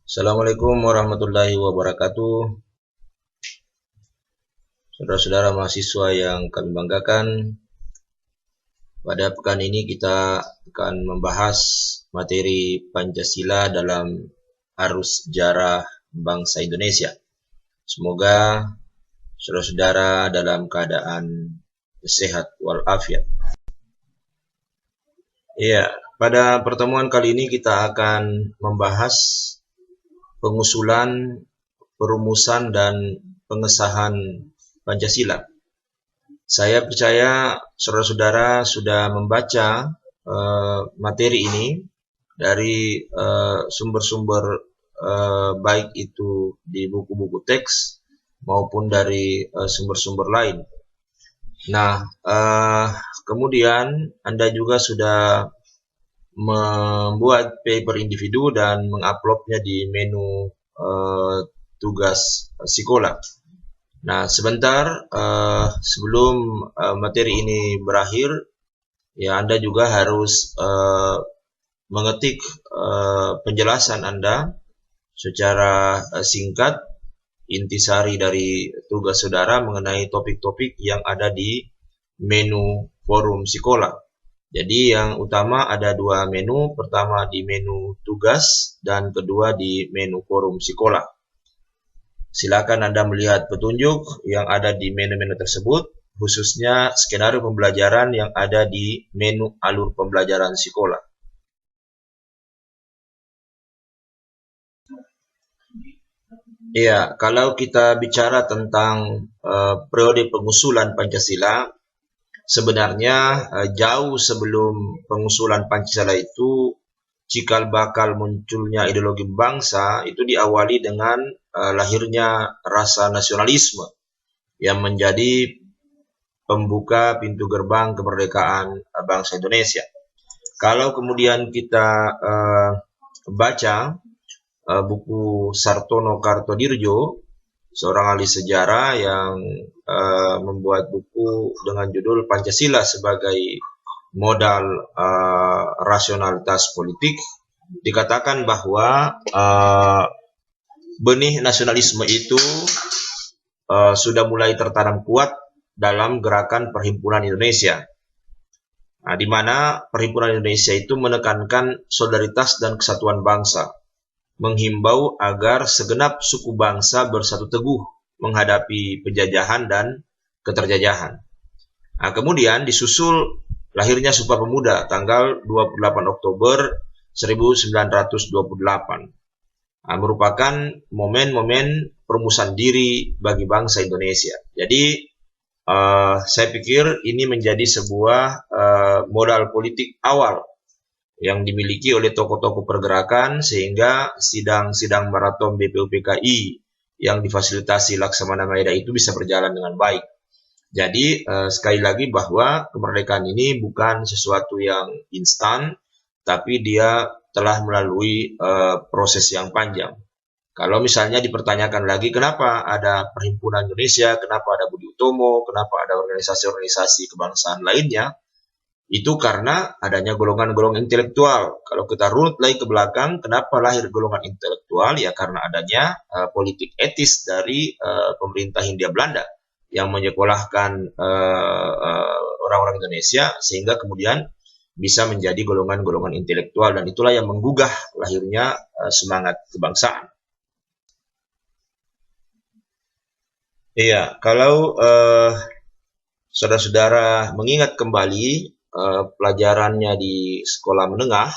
Assalamualaikum warahmatullahi wabarakatuh. Saudara-saudara mahasiswa yang kami banggakan, pada pekan ini kita akan membahas materi Pancasila dalam arus sejarah bangsa Indonesia. Semoga saudara-saudara dalam keadaan sehat walafiat. Iya, pada pertemuan kali ini kita akan membahas pengusulan, perumusan, dan pengesahan Pancasila. Saya percaya saudara-saudara sudah membaca materi ini dari sumber-sumber baik itu di buku-buku teks maupun dari sumber-sumber lain. Nah, kemudian Anda juga sudah membuat paper individu dan menguploadnya di menu tugas sekolah. Nah, sebentar sebelum materi ini berakhir, ya Anda juga harus mengetik penjelasan Anda secara singkat, intisari dari tugas saudara mengenai topik-topik yang ada di menu forum sekolah. Jadi yang utama ada dua menu, pertama di menu tugas dan kedua di menu forum sekolah. Silakan Anda melihat petunjuk yang ada di menu-menu tersebut, khususnya skenario pembelajaran yang ada di menu alur pembelajaran sekolah. Ya, kalau kita bicara tentang periode pengusulan Pancasila, sebenarnya jauh sebelum pengusulan Pancasila itu, cikal bakal munculnya ideologi bangsa itu diawali dengan lahirnya rasa nasionalisme yang menjadi pembuka pintu gerbang kemerdekaan bangsa Indonesia. Kalau kemudian kita baca buku Sartono Kartodirjo, seorang ahli sejarah yang membuat buku dengan judul Pancasila sebagai modal rasionalitas politik, dikatakan bahwa benih nasionalisme itu sudah mulai tertanam kuat dalam gerakan Perhimpunan Indonesia. Nah, di mana Perhimpunan Indonesia itu menekankan solidaritas dan kesatuan bangsa, menghimbau agar segenap suku bangsa bersatu teguh menghadapi penjajahan dan keterjajahan. Nah, kemudian disusul lahirnya Sumpah Pemuda tanggal 28 Oktober 1928. Nah, merupakan momen-momen perumusan diri bagi bangsa Indonesia. Jadi saya pikir ini menjadi sebuah modal politik awal yang dimiliki oleh tokoh-tokoh pergerakan, sehingga sidang-sidang maraton BPUPKI yang difasilitasi Laksamana Maeda itu bisa berjalan dengan baik. Jadi sekali lagi bahwa kemerdekaan ini bukan sesuatu yang instan, tapi dia telah melalui proses yang panjang. Kalau misalnya dipertanyakan lagi kenapa ada Perhimpunan Indonesia, kenapa ada Budi Utomo, kenapa ada organisasi-organisasi kebangsaan lainnya, itu karena adanya golongan-golongan intelektual. Kalau kita runut lagi ke belakang, kenapa lahir golongan intelektual? Ya karena adanya politik etis dari pemerintah Hindia Belanda yang menyekolahkan orang-orang Indonesia, sehingga kemudian bisa menjadi golongan-golongan intelektual, dan itulah yang menggugah lahirnya semangat kebangsaan. Iya, kalau saudara-saudara mengingat kembali pelajarannya di sekolah menengah,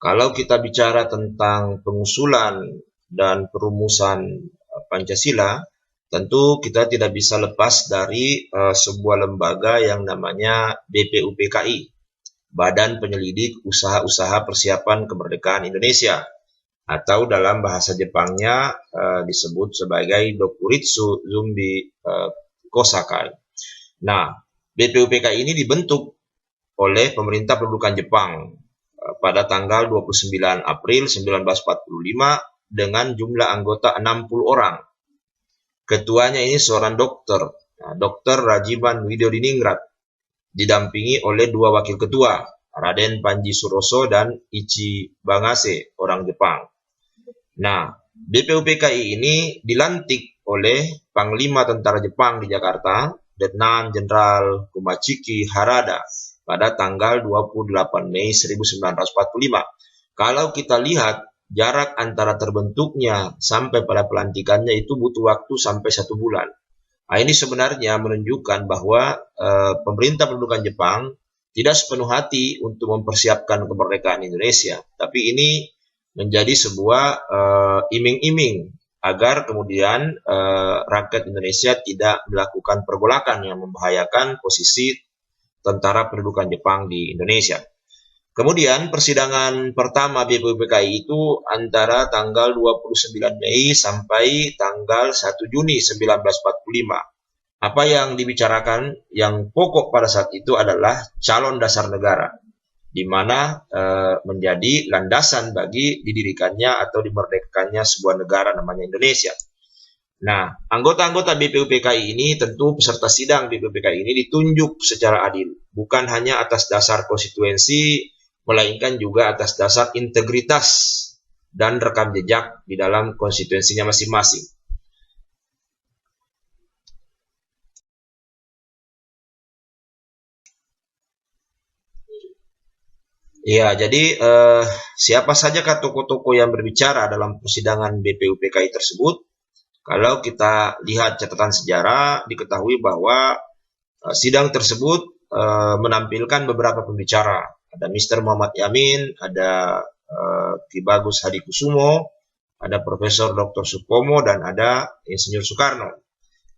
kalau kita bicara tentang pengusulan dan perumusan Pancasila, tentu kita tidak bisa lepas dari sebuah lembaga yang namanya BPUPKI, Badan Penyelidik Usaha-Usaha Persiapan Kemerdekaan Indonesia, atau dalam bahasa Jepangnya disebut sebagai Dokuritsu Zumbi Kosakai. Nah, BPUPKI ini dibentuk oleh pemerintah pendudukan Jepang pada tanggal 29 April 1945 dengan jumlah anggota 60 orang. Ketuanya ini seorang dokter, Dr. Rajiman Widyodiningrat, didampingi oleh dua wakil ketua, Raden Panji Suroso dan Ichi Bangase, orang Jepang. Nah, BPUPKI ini dilantik oleh Panglima Tentara Jepang di Jakarta, Letnan Jenderal Kumachiki Harada, pada tanggal 28 Mei 1945. Kalau kita lihat jarak antara terbentuknya sampai pada pelantikannya itu butuh waktu sampai 1 bulan. Nah, ini sebenarnya menunjukkan bahwa pemerintah pendudukan Jepang tidak sepenuh hati untuk mempersiapkan kemerdekaan Indonesia, tapi ini menjadi sebuah iming-iming agar kemudian rakyat Indonesia tidak melakukan pergolakan yang membahayakan posisi tentara pendudukan Jepang di Indonesia. Kemudian persidangan pertama BPUPKI itu antara tanggal 29 Mei sampai tanggal 1 Juni 1945. Apa yang dibicarakan yang pokok pada saat itu adalah calon dasar negara, di mana menjadi landasan bagi didirikannya atau dimerdekakannya sebuah negara namanya Indonesia. Nah, anggota-anggota BPUPKI ini tentu peserta sidang BPUPKI ini ditunjuk secara adil, bukan hanya atas dasar konstituensi, melainkan juga atas dasar integritas dan rekam jejak di dalam konstituensinya masing-masing. Ya, jadi siapa saja tokoh-tokoh yang berbicara dalam persidangan BPUPKI tersebut? Kalau kita lihat catatan sejarah, diketahui bahwa sidang tersebut menampilkan beberapa pembicara. Ada Mr. Muhammad Yamin, ada Ki Bagus Hadikusumo, ada Profesor Dr. Supomo, dan ada Insinyur Soekarno.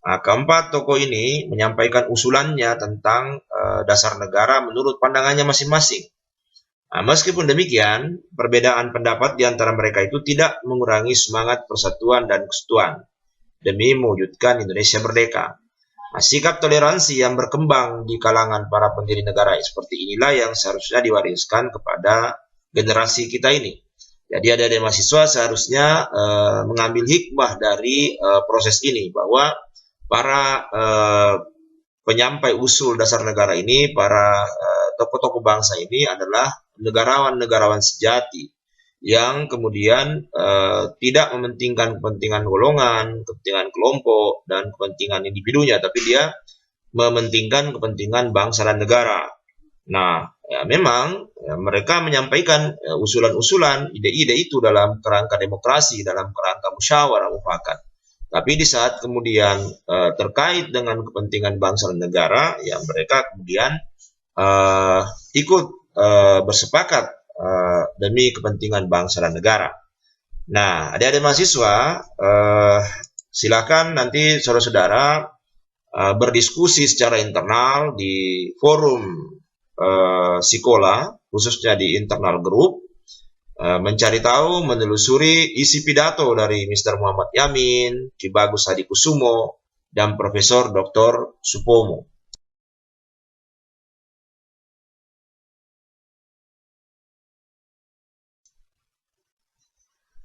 Nah, keempat tokoh ini menyampaikan usulannya tentang dasar negara menurut pandangannya masing-masing. Nah, meskipun demikian, perbedaan pendapat di antara mereka itu tidak mengurangi semangat persatuan dan kesatuan demi mewujudkan Indonesia merdeka. Nah, sikap toleransi yang berkembang di kalangan para pendiri negara seperti inilah yang seharusnya diwariskan kepada generasi kita ini. Jadi adik-adik mahasiswa seharusnya mengambil hikmah dari proses ini, bahwa para penyampai usul dasar negara ini, para tokoh-tokoh bangsa ini adalah negarawan-negarawan sejati yang kemudian tidak mementingkan kepentingan golongan, kepentingan kelompok, dan kepentingan individunya, tapi dia mementingkan kepentingan bangsa dan negara. Nah, ya memang ya, mereka menyampaikan usulan-usulan, ide-ide itu dalam kerangka demokrasi, dalam kerangka musyawarah mufakat. Tapi di saat kemudian terkait dengan kepentingan bangsa dan negara, ya mereka kemudian ikut bersepakat demi kepentingan bangsa dan negara. Nah, adik-adik mahasiswa, silakan nanti saudara-saudara berdiskusi secara internal di forum Sikola, khususnya di internal grup, mencari tahu, menelusuri isi pidato dari Mr. Muhammad Yamin, Ki Bagus Hadikusumo, dan Profesor Dr. Supomo.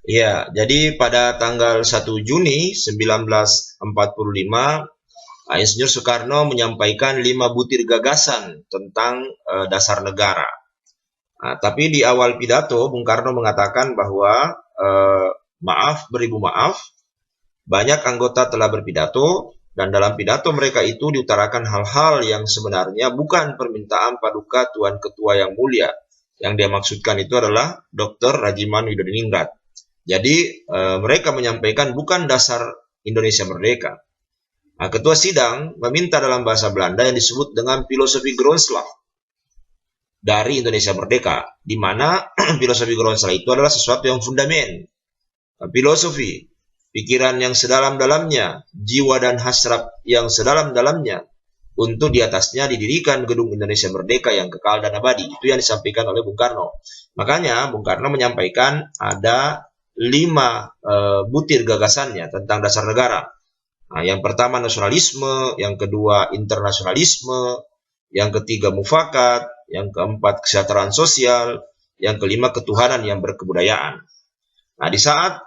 Ya, jadi pada tanggal 1 Juni 1945, Insinyur Soekarno menyampaikan 5 butir gagasan tentang dasar negara. Nah, tapi di awal pidato, Bung Karno mengatakan bahwa maaf beribu maaf, banyak anggota telah berpidato, dan dalam pidato mereka itu diutarakan hal-hal yang sebenarnya bukan permintaan paduka Tuan Ketua yang mulia. Yang dia maksudkan itu adalah Dr. Rajiman Widodiningrat. Jadi mereka menyampaikan bukan dasar Indonesia merdeka. Nah, ketua sidang meminta dalam bahasa Belanda yang disebut dengan filosofi Grondslag dari Indonesia merdeka, di mana filosofi Grondslag itu adalah sesuatu yang fundamen, filosofi, pikiran yang sedalam-dalamnya, jiwa dan hasrat yang sedalam-dalamnya, untuk di atasnya didirikan gedung Indonesia merdeka yang kekal dan abadi. Itu yang disampaikan oleh Bung Karno. Makanya Bung Karno menyampaikan ada 5 butir gagasannya tentang dasar negara. Nah, yang pertama nasionalisme, yang kedua internasionalisme, yang ketiga mufakat, yang keempat kesejahteraan sosial, yang kelima ketuhanan yang berkebudayaan. Nah, di saat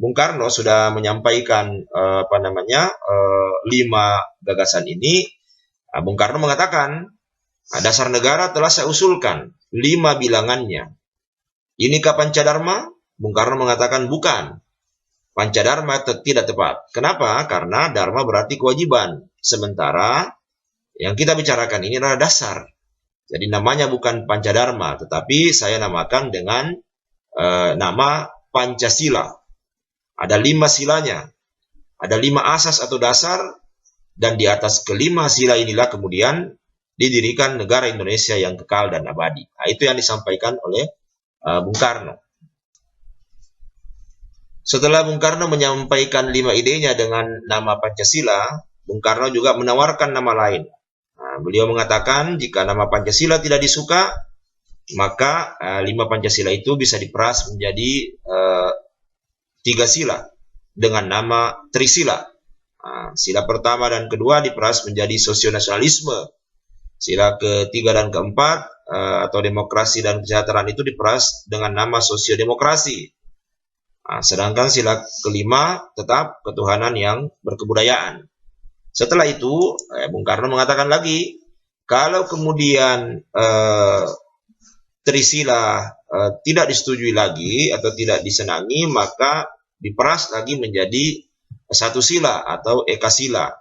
Bung Karno sudah menyampaikan 5 gagasan ini, Bung Karno mengatakan, dasar negara telah saya usulkan 5 bilangannya. Ini kapan Cadharma? Bung Karno mengatakan bukan, Pancadharma tidak tepat. Kenapa? Karena dharma berarti kewajiban. Sementara yang kita bicarakan ini adalah dasar. Jadi namanya bukan Pancadharma, tetapi saya namakan dengan nama Pancasila. Ada 5 silanya. Ada 5 asas atau dasar, dan di atas kelima sila inilah kemudian didirikan negara Indonesia yang kekal dan abadi. Nah, itu yang disampaikan oleh Bung Karno. Setelah Bung Karno menyampaikan 5 idenya dengan nama Pancasila, Bung Karno juga menawarkan nama lain. Nah, beliau mengatakan jika nama Pancasila tidak disuka, maka 5 Pancasila itu bisa diperas menjadi 3 sila dengan nama Trisila. Nah, sila pertama dan kedua diperas menjadi sosionasionalisme. Sila ketiga dan keempat atau demokrasi dan kesejahteraan itu diperas dengan nama sosiodemokrasi. Nah, sedangkan sila kelima tetap ketuhanan yang berkebudayaan. Setelah itu, Bung Karno mengatakan lagi, kalau kemudian Trisila tidak disetujui lagi atau tidak disenangi, maka diperas lagi menjadi 1 sila atau ekasila.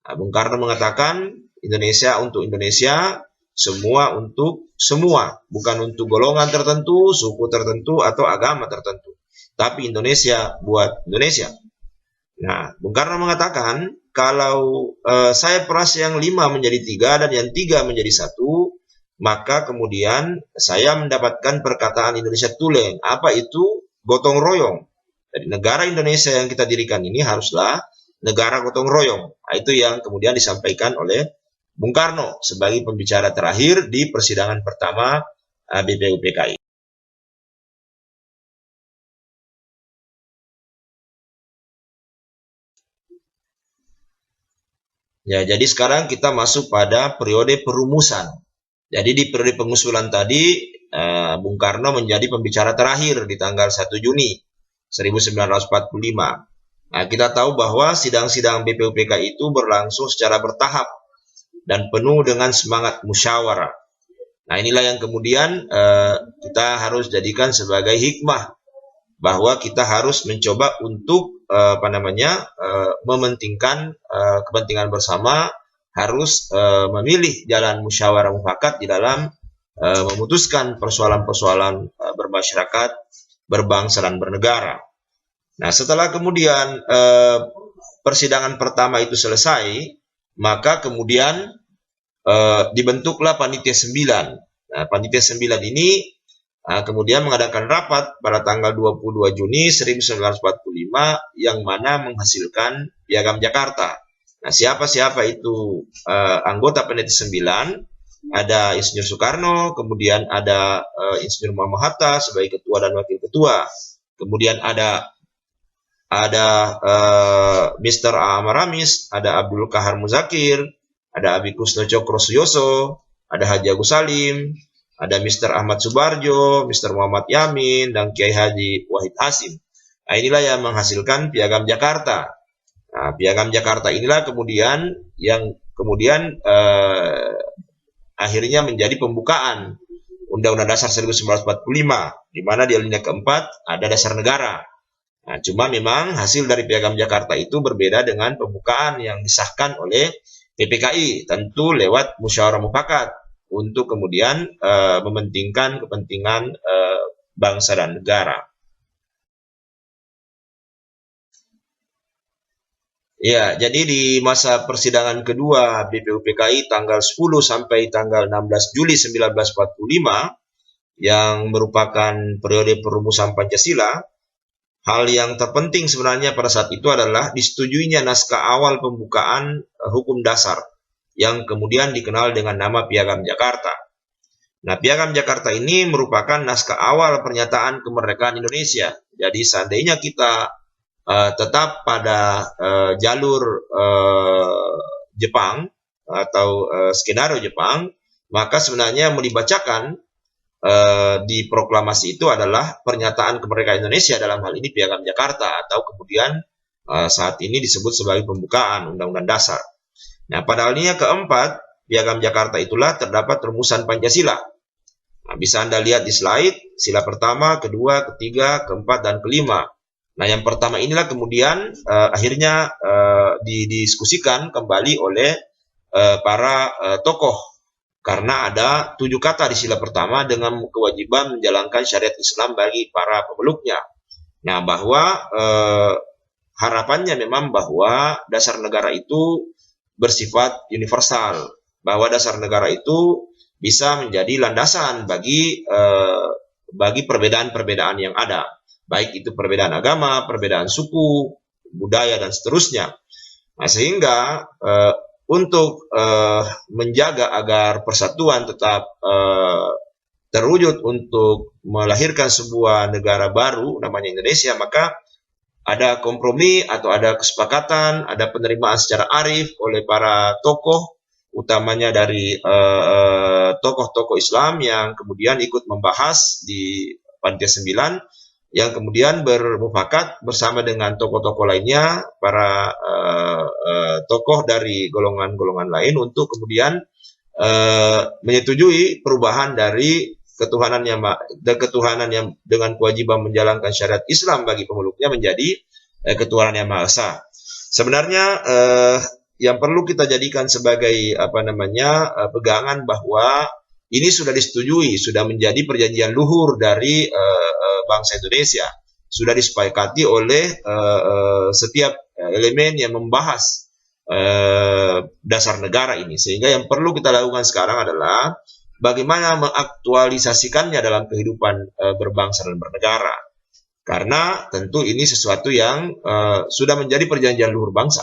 Nah, Bung Karno mengatakan Indonesia untuk Indonesia, semua untuk semua, bukan untuk golongan tertentu, suku tertentu, atau agama tertentu, tapi Indonesia buat Indonesia. Nah, Bung Karno mengatakan kalau saya peras yang 5 menjadi 3 dan yang 3 menjadi 1, maka kemudian saya mendapatkan perkataan Indonesia Tulen. Apa itu? Gotong royong. Jadi negara Indonesia yang kita dirikan ini haruslah negara gotong royong. Nah, itu yang kemudian disampaikan oleh Bung Karno sebagai pembicara terakhir di persidangan pertama BPUPKI. Ya, jadi sekarang kita masuk pada periode perumusan. Jadi di periode pengusulan tadi, Bung Karno menjadi pembicara terakhir di tanggal 1 Juni 1945. Nah, kita tahu bahwa sidang-sidang BPUPKI itu berlangsung secara bertahap dan penuh dengan semangat musyawarah. Nah, inilah yang kemudian kita harus jadikan sebagai hikmah, bahwa kita harus mencoba untuk mementingkan kepentingan bersama, harus memilih jalan musyawarah mufakat di dalam memutuskan persoalan-persoalan bermasyarakat, berbangsa dan bernegara. Nah, setelah kemudian persidangan pertama itu selesai, maka kemudian dibentuklah Panitia 9. Nah, Panitia 9 ini kemudian mengadakan rapat pada tanggal 22 Juni 1945 yang mana menghasilkan Piagam Jakarta. Nah, siapa-siapa itu anggota Panitia 9? Ada Insinyur Soekarno, kemudian ada Insinyur Muhammad Hatta sebagai ketua dan wakil ketua. Kemudian ada Mr. Ahmad Ramis, ada Abdul Kahar Muzakir, ada Abi Kusno Cokro Suyoso, ada Haji Agus Salim, ada Mr. Ahmad Subarjo, Mr. Muhammad Yamin, dan Kiai Haji Wahid Hasim. Nah, inilah yang menghasilkan Piagam Jakarta. Nah, Piagam Jakarta inilah kemudian yang akhirnya menjadi pembukaan Undang-Undang Dasar 1945, di mana di alinea keempat ada dasar negara. Nah, cuma memang hasil dari Piagam Jakarta itu berbeda dengan pembukaan yang disahkan oleh PPKI, tentu lewat musyawarah mufakat untuk kemudian mementingkan kepentingan bangsa dan negara. Ya, jadi di masa persidangan kedua BPUPKI tanggal 10 sampai tanggal 16 Juli 1945 yang merupakan periode perumusan Pancasila, hal yang terpenting sebenarnya pada saat itu adalah disetujuinya naskah awal pembukaan hukum dasar yang kemudian dikenal dengan nama Piagam Jakarta. Nah, Piagam Jakarta ini merupakan naskah awal pernyataan kemerdekaan Indonesia. Jadi seandainya kita tetap pada jalur Jepang atau skenario Jepang, maka sebenarnya mau dibacakan di proklamasi itu adalah pernyataan kemerdekaan Indonesia, dalam hal ini Piagam Jakarta, atau kemudian saat ini disebut sebagai pembukaan Undang-Undang Dasar. Nah, pada alinea keempat Piagam Jakarta itulah terdapat rumusan Pancasila. Nah, bisa Anda lihat di slide, sila pertama, kedua, ketiga, keempat, dan kelima. Nah, yang pertama inilah kemudian akhirnya didiskusikan kembali oleh para tokoh, karena ada 7 kata di sila pertama dengan kewajiban menjalankan syariat Islam bagi para pemeluknya. Nah, bahwa harapannya memang bahwa dasar negara itu bersifat universal, bahwa dasar negara itu bisa menjadi landasan bagi perbedaan-perbedaan yang ada, baik itu perbedaan agama, perbedaan suku, budaya, dan seterusnya. Nah, sehingga untuk menjaga agar persatuan tetap terwujud untuk melahirkan sebuah negara baru namanya Indonesia, maka ada kompromi atau ada kesepakatan, ada penerimaan secara arif oleh para tokoh, utamanya dari tokoh-tokoh Islam yang kemudian ikut membahas di Panitia 9, yang kemudian bermufakat bersama dengan tokoh-tokoh lainnya, para tokoh dari golongan-golongan lain, untuk kemudian menyetujui perubahan dari ketuhanan yang dengan kewajiban menjalankan syariat Islam bagi pemeluknya menjadi ketuhanan yang Maha Esa. Sebenarnya yang perlu kita jadikan sebagai pegangan bahwa ini sudah disetujui, sudah menjadi perjanjian luhur dari bangsa Indonesia, sudah disepakati oleh setiap elemen yang membahas dasar negara ini, sehingga yang perlu kita lakukan sekarang adalah bagaimana mengaktualisasikannya dalam kehidupan berbangsa dan bernegara. Karena tentu ini sesuatu yang sudah menjadi perjanjian luhur bangsa.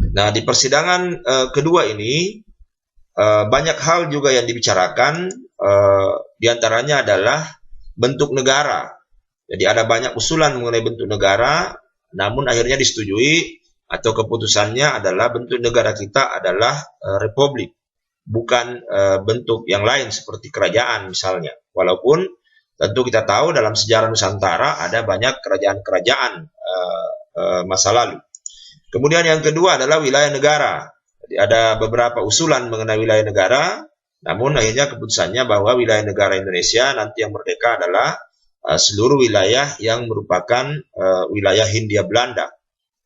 Nah, di persidangan kedua ini banyak hal juga yang dibicarakan, diantaranya adalah bentuk negara. Jadi ada banyak usulan mengenai bentuk negara, namun akhirnya disetujui atau keputusannya adalah bentuk negara kita adalah republik, bukan bentuk yang lain seperti kerajaan misalnya. Walaupun tentu kita tahu dalam sejarah Nusantara ada banyak kerajaan-kerajaan masa lalu. Kemudian yang kedua adalah wilayah negara. Jadi ada beberapa usulan mengenai wilayah negara, namun akhirnya keputusannya bahwa wilayah negara Indonesia nanti yang merdeka adalah seluruh wilayah yang merupakan wilayah Hindia Belanda.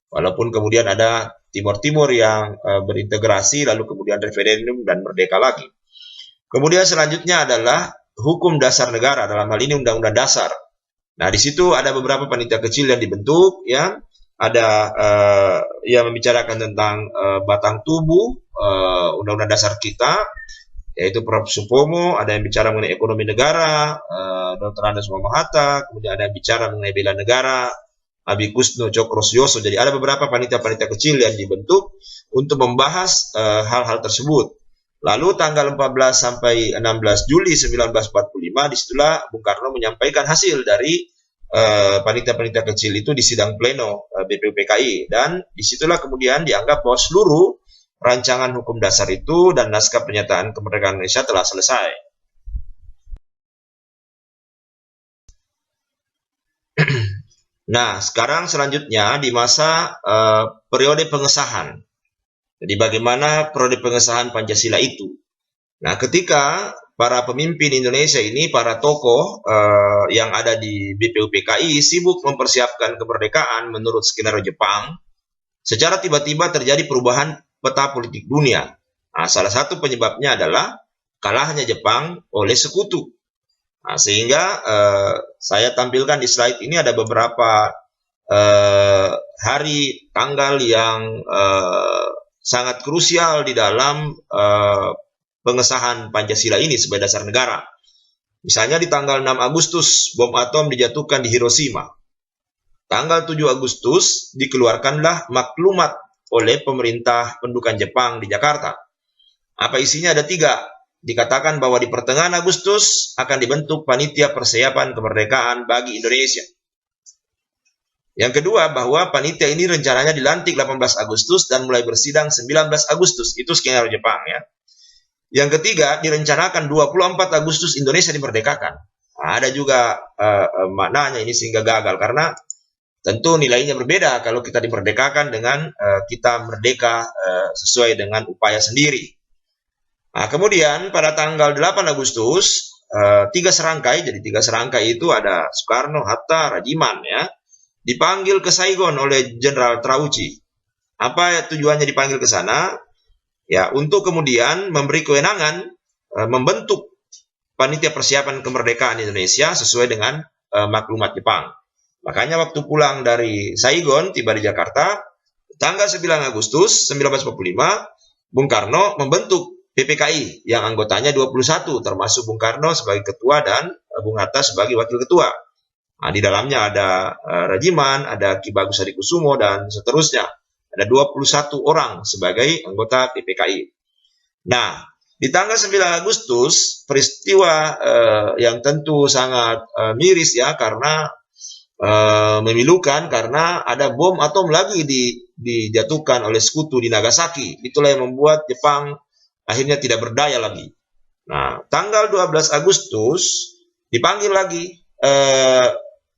Walaupun kemudian ada Timur-Timur yang berintegrasi, lalu kemudian referendum dan merdeka lagi. Kemudian selanjutnya adalah hukum dasar negara, dalam hal ini Undang-Undang Dasar. Nah, di situ ada beberapa panitia kecil yang dibentuk, ya. Ada yang membicarakan tentang batang tubuh Undang-Undang Dasar kita, yaitu Prof. Supomo. Ada yang bicara mengenai ekonomi negara, Dr. Andes Muhammad Hatta. Kemudian ada yang bicara mengenai bela negara, Abi Kusno Cokrosioso. Jadi ada beberapa panitia-panitia kecil yang dibentuk untuk membahas hal-hal tersebut. Lalu tanggal 14 sampai 16 Juli 1945, disitulah Bung Karno menyampaikan hasil dari panitia-panitia kecil itu di sidang pleno BPUPKI, dan disitulah kemudian dianggap bahwa seluruh rancangan hukum dasar itu dan naskah pernyataan kemerdekaan Indonesia telah selesai. Nah, sekarang selanjutnya di masa periode pengesahan. Jadi bagaimana periode pengesahan Pancasila itu? Nah, ketika para pemimpin Indonesia ini, para tokoh yang ada di BPUPKI sibuk mempersiapkan kemerdekaan menurut skenario Jepang, secara tiba-tiba terjadi perubahan peta politik dunia. Nah, salah satu penyebabnya adalah kalahnya Jepang oleh sekutu. Nah, sehingga saya tampilkan di slide ini ada beberapa hari tanggal yang sangat krusial di dalam pengesahan Pancasila ini sebagai dasar negara. Misalnya di tanggal 6 Agustus, bom atom dijatuhkan di Hiroshima. Tanggal 7 Agustus dikeluarkanlah maklumat oleh pemerintah pendudukan Jepang di Jakarta. Apa isinya? Ada 3. Dikatakan bahwa di pertengahan Agustus akan dibentuk panitia persiapan kemerdekaan bagi Indonesia. Yang kedua, bahwa panitia ini rencananya dilantik 18 Agustus dan mulai bersidang 19 Agustus. Itu skenario Jepang, ya. Yang ketiga, direncanakan 24 Agustus Indonesia dimerdekakan. Nah, ada juga maknanya ini sehingga gagal, karena tentu nilainya berbeda kalau kita dimerdekakan dengan kita merdeka sesuai dengan upaya sendiri. Nah, kemudian pada tanggal 8 Agustus, 3 serangkai, jadi 3 serangkai itu ada Soekarno, Hatta, Rajiman ya, dipanggil ke Saigon oleh Jenderal Trauci. Apa tujuannya dipanggil ke sana? Ya, untuk kemudian memberi kewenangan membentuk panitia persiapan kemerdekaan Indonesia sesuai dengan maklumat Jepang. Makanya waktu pulang dari Saigon, tiba di Jakarta, tanggal 9 Agustus 1945, Bung Karno membentuk PPKI yang anggotanya 21, termasuk Bung Karno sebagai ketua dan Bung Hatta sebagai wakil ketua. Nah, di dalamnya ada Rajiman, ada Ki Bagus Hadikusumo, dan seterusnya. Ada 21 orang sebagai anggota PPKI. Nah, di tanggal 9 Agustus, peristiwa yang tentu sangat miris ya, karena memilukan, karena ada bom atom lagi dijatuhkan oleh sekutu di Nagasaki. Itulah yang membuat Jepang akhirnya tidak berdaya lagi. Nah, tanggal 12 Agustus dipanggil lagi 3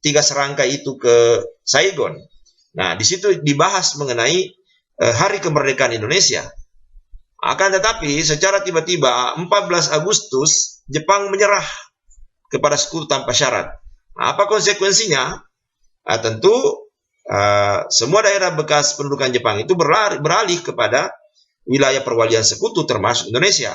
serangkai itu ke Saigon. Nah, di situ dibahas mengenai Hari Kemerdekaan Indonesia. Akan tetapi secara tiba-tiba 14 Agustus Jepang menyerah kepada sekutu tanpa syarat. Nah, apa konsekuensinya? Tentu semua daerah bekas pendudukan Jepang itu beralih kepada wilayah perwalian sekutu termasuk Indonesia.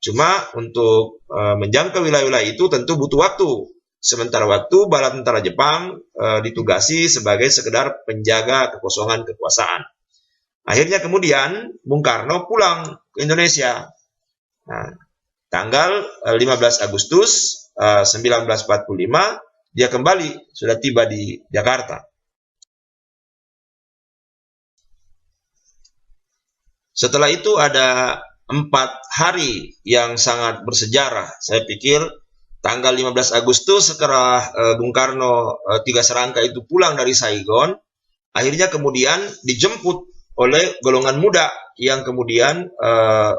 Cuma untuk menjangkau wilayah-wilayah itu tentu butuh waktu. Sementara waktu bala tentara Jepang ditugasi sebagai sekedar penjaga kekosongan kekuasaan. Akhirnya kemudian Bung Karno pulang ke Indonesia. Nah, tanggal 15 Agustus 1945 dia kembali, sudah tiba di Jakarta. Setelah itu ada 4 hari yang sangat bersejarah. Saya pikir tanggal 15 Agustus setelah Bung Karno 3 serangkai itu pulang dari Saigon, akhirnya kemudian dijemput oleh golongan muda yang kemudian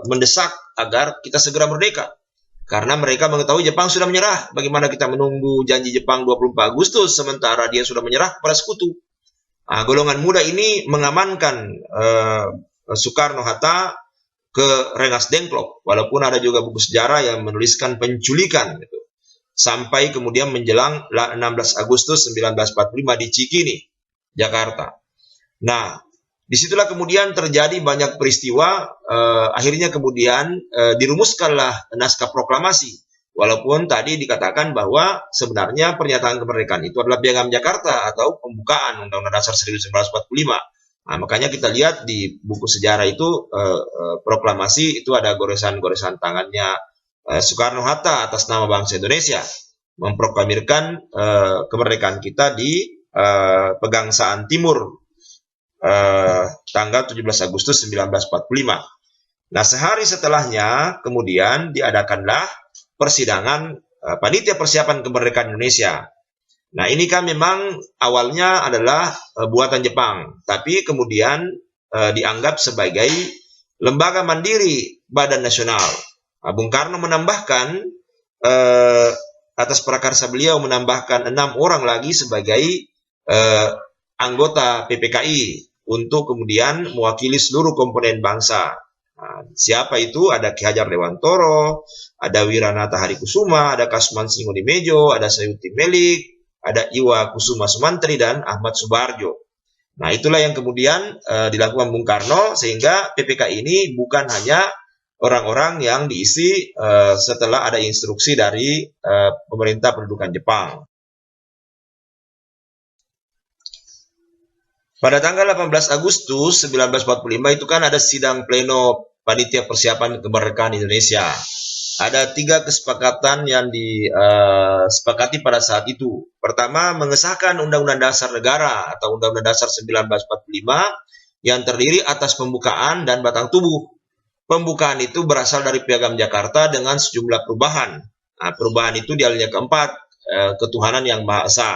mendesak agar kita segera merdeka. Karena mereka mengetahui Jepang sudah menyerah. Bagaimana kita menunggu janji Jepang 24 Agustus sementara dia sudah menyerah kepada sekutu. Nah, golongan muda ini mengamankan Soekarno-Hatta ke Rengas Dengklok. Walaupun ada juga buku sejarah yang menuliskan penculikan. Gitu. Sampai kemudian menjelang 16 Agustus 1945 di Cikini, Jakarta. Nah, disitulah kemudian terjadi banyak peristiwa, akhirnya kemudian dirumuskanlah naskah proklamasi. Walaupun tadi dikatakan bahwa sebenarnya pernyataan kemerdekaan itu adalah Piagam Jakarta atau pembukaan Undang-Undang Dasar 1945. Nah, makanya kita lihat di buku sejarah itu proklamasi itu ada goresan-goresan tangannya Soekarno-Hatta atas nama bangsa Indonesia memproklamirkan kemerdekaan kita di Pegangsaan Timur tanggal 17 Agustus 1945. Nah, sehari setelahnya kemudian diadakanlah persidangan panitia persiapan kemerdekaan Indonesia. Nah, ini kan memang awalnya adalah buatan Jepang, tapi kemudian dianggap sebagai lembaga mandiri Badan Nasional. Bung Karno menambahkan atas prakarsa beliau menambahkan 6 orang lagi sebagai anggota PPKI untuk kemudian mewakili seluruh komponen bangsa. Nah, siapa itu? Ada Ki Hajar Dewantoro, ada Wiranata Harikusuma, ada Kasman Singodimejo, ada Sayuti Melik, ada Iwa Kusuma Sumantri, dan Ahmad Subarjo. Nah, itulah yang kemudian dilakukan Bung Karno, sehingga PPKI ini bukan hanya orang-orang yang diisi setelah ada instruksi dari pemerintah pendudukan Jepang. Pada tanggal 18 Agustus 1945 itu kan ada sidang pleno panitia persiapan kemerdekaan Indonesia. Ada 3 kesepakatan yang disepakati pada saat itu. Pertama, mengesahkan Undang-Undang Dasar Negara atau Undang-Undang Dasar 1945 yang terdiri atas pembukaan dan batang tubuh. Pembukaan itu berasal dari Piagam Jakarta dengan sejumlah perubahan. Nah, perubahan itu di alinea keempat, ketuhanan yang Maha Esa,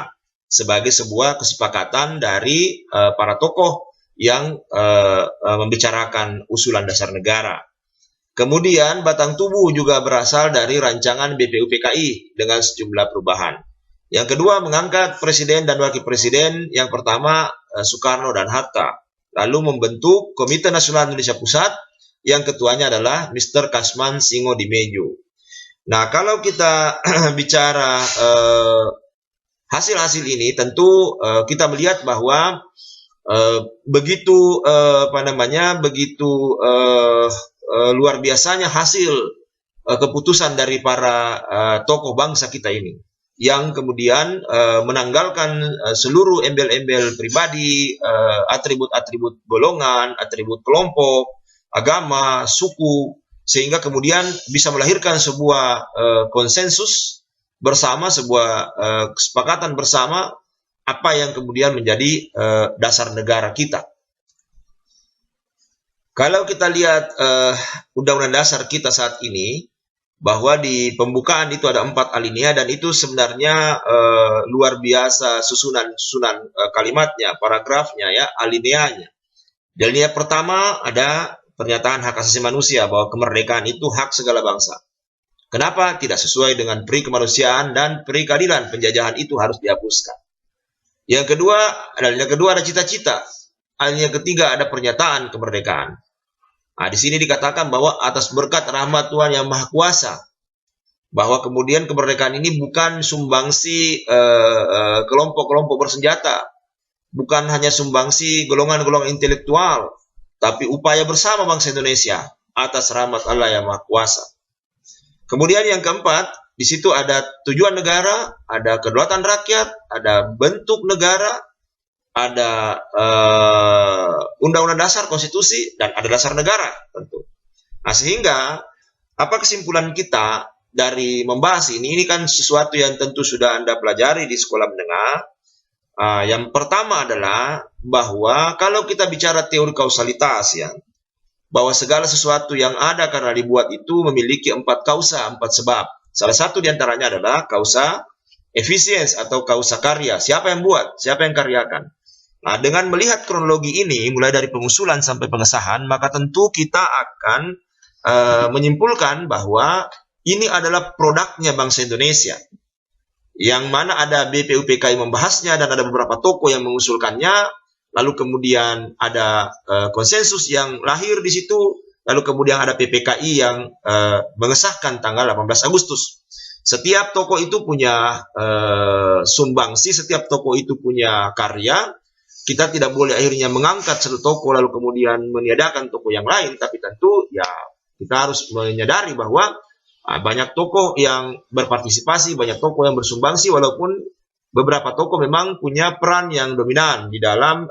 sebagai sebuah kesepakatan dari para tokoh yang membicarakan usulan dasar negara. Kemudian batang tubuh juga berasal dari rancangan BPUPKI dengan sejumlah perubahan. Yang kedua, mengangkat presiden dan wakil presiden. Yang pertama, Soekarno dan Hatta. Lalu membentuk Komite Nasional Indonesia Pusat, yang ketuanya adalah Mr. Kasman Singo-Dimejo. Nah, kalau kita bicara hasil-hasil ini, tentu kita melihat bahwa begitu luar biasanya hasil keputusan dari para tokoh bangsa kita ini, yang kemudian menanggalkan seluruh embel-embel pribadi, atribut-atribut golongan, atribut kelompok, agama, suku, sehingga kemudian bisa melahirkan sebuah konsensus bersama, sebuah kesepakatan bersama apa yang kemudian menjadi dasar negara kita. Kalau kita lihat Undang-Undang Dasar kita saat ini, bahwa di pembukaan itu ada 4 alinea, dan itu sebenarnya luar biasa susunan kalimatnya, paragrafnya, ya, alineanya. Di alinea pertama ada pernyataan hak asasi manusia, bahwa kemerdekaan itu hak segala bangsa. Kenapa? Tidak sesuai dengan pri kemanusiaan dan pri keadilan, penjajahan itu harus dihapuskan. Yang kedua, alinea kedua ada cita-cita. Alinea ketiga ada pernyataan kemerdekaan. Nah, di sini dikatakan bahwa atas berkat rahmat Tuhan yang Maha Kuasa, bahwa kemudian kemerdekaan ini bukan sumbangsi kelompok-kelompok bersenjata, bukan hanya sumbangsi golongan-golongan intelektual, tapi upaya bersama bangsa Indonesia atas rahmat Allah yang Maha Kuasa. Kemudian yang keempat, di situ ada tujuan negara, ada kedaulatan rakyat, ada bentuk negara, ada undang-undang dasar, konstitusi, dan ada dasar negara tentu. Nah, sehingga apa kesimpulan kita dari membahas ini? Ini kan sesuatu yang tentu sudah Anda pelajari di sekolah menengah. Yang pertama adalah bahwa kalau kita bicara teori kausalitas, ya, bahwa segala sesuatu yang ada karena dibuat itu memiliki 4 kausa, 4 sebab. Salah satu diantaranya adalah kausa efisiens atau kausa karya. Siapa yang buat? Siapa yang karyakan? Nah, dengan melihat kronologi ini, mulai dari pengusulan sampai pengesahan, maka tentu kita akan menyimpulkan bahwa ini adalah produknya bangsa Indonesia, yang mana ada BPUPKI membahasnya, dan ada beberapa tokoh yang mengusulkannya, lalu kemudian ada konsensus yang lahir di situ, lalu kemudian ada PPKI yang mengesahkan tanggal 18 Agustus. Setiap tokoh itu punya sumbangsi, setiap tokoh itu punya karya. Kita tidak boleh akhirnya mengangkat satu tokoh lalu kemudian meniadakan tokoh yang lain, tapi tentu ya kita harus menyadari bahwa banyak tokoh yang berpartisipasi, banyak tokoh yang bersumbangsi, walaupun beberapa tokoh memang punya peran yang dominan di dalam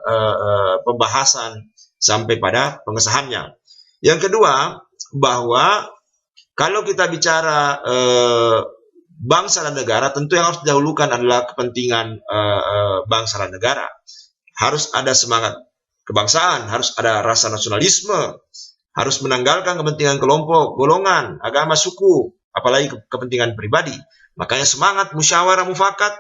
pembahasan sampai pada pengesahannya. Yang kedua, bahwa kalau kita bicara bangsa dan negara, tentu yang harus didahulukan adalah kepentingan bangsa dan negara. Harus ada semangat kebangsaan, harus ada rasa nasionalisme, harus menanggalkan kepentingan kelompok, golongan, agama, suku, apalagi kepentingan pribadi. Makanya semangat musyawarah mufakat,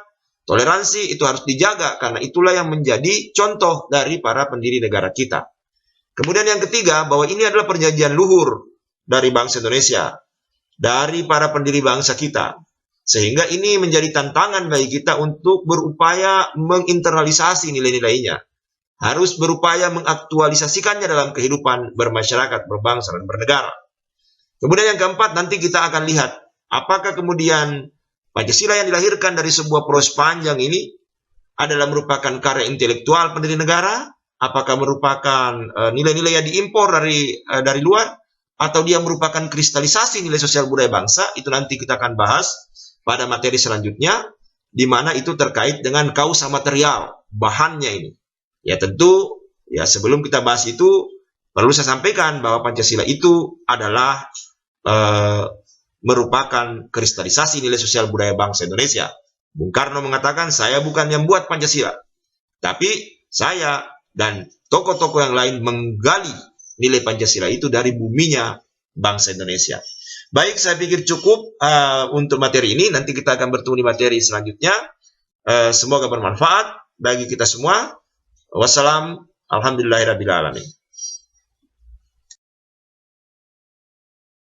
toleransi itu harus dijaga, karena itulah yang menjadi contoh dari para pendiri negara kita. Kemudian yang ketiga, bahwa ini adalah perjanjian luhur dari bangsa Indonesia, dari para pendiri bangsa kita. Sehingga ini menjadi tantangan bagi kita untuk berupaya menginternalisasi nilai-nilainya. Harus berupaya mengaktualisasikannya dalam kehidupan bermasyarakat, berbangsa, dan bernegara. Kemudian yang keempat, nanti kita akan lihat apakah kemudian Pancasila yang dilahirkan dari sebuah proses panjang ini adalah merupakan karya intelektual pendiri negara, apakah merupakan nilai-nilai yang diimpor dari luar, atau dia merupakan kristalisasi nilai sosial budaya bangsa. Itu nanti kita akan bahas pada materi selanjutnya, di mana itu terkait dengan kausa material, bahannya ini. Ya tentu, ya sebelum kita bahas itu, perlu saya sampaikan bahwa Pancasila itu adalah merupakan kristalisasi nilai sosial budaya bangsa Indonesia. Bung Karno mengatakan, saya bukan yang buat Pancasila, tapi saya dan tokoh-tokoh yang lain menggali nilai Pancasila itu dari buminya bangsa Indonesia. Baik, saya pikir cukup untuk materi ini. Nanti kita akan bertemu di materi selanjutnya. Semoga bermanfaat bagi kita semua. Wassalam. Alhamdulillahirabbil alamin.